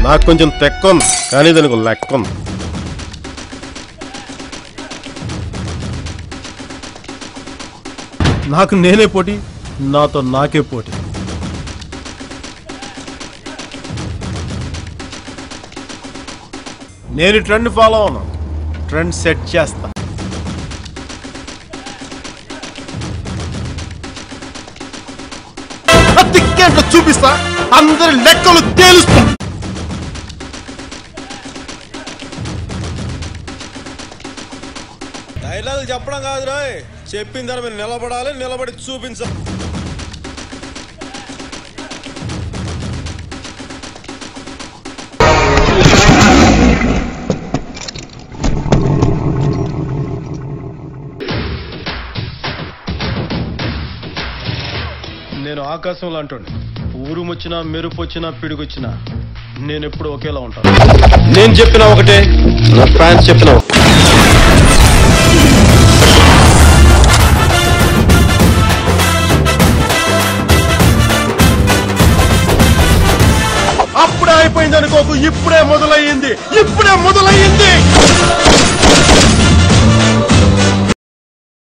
నాకు కొంచెం తెక్కుంది, కానీ దానికి లెక్కుంది. నాకు నేనే పోటీ, నాతో నాకే పోటీ. నేను ట్రెండ్ ఫాలో అవును, ట్రెండ్ సెట్ చేస్తా. తిక్కేంటో చూపిస్తా, అందరి లెక్కలు తేలుస్తా. డైలాగ్ చెప్పడం కాదు రాయ్, చెప్పిన దాని మీద నిలబడాలి, నిలబడి చూపించాలి. నేను ఆకాశంలో అంటుండే, ఊరుమొచ్చినా మెరుపు వచ్చినా పిడుగొచ్చినా నేను ఎప్పుడు ఒకేలా ఉంటాను. నేను చెప్పిన ఒకటే, నా ఫ్యాన్స్ చెప్పిన అప్పుడే అయిపోయింది అనుకోకు, ఇప్పుడే మొదలయ్యింది.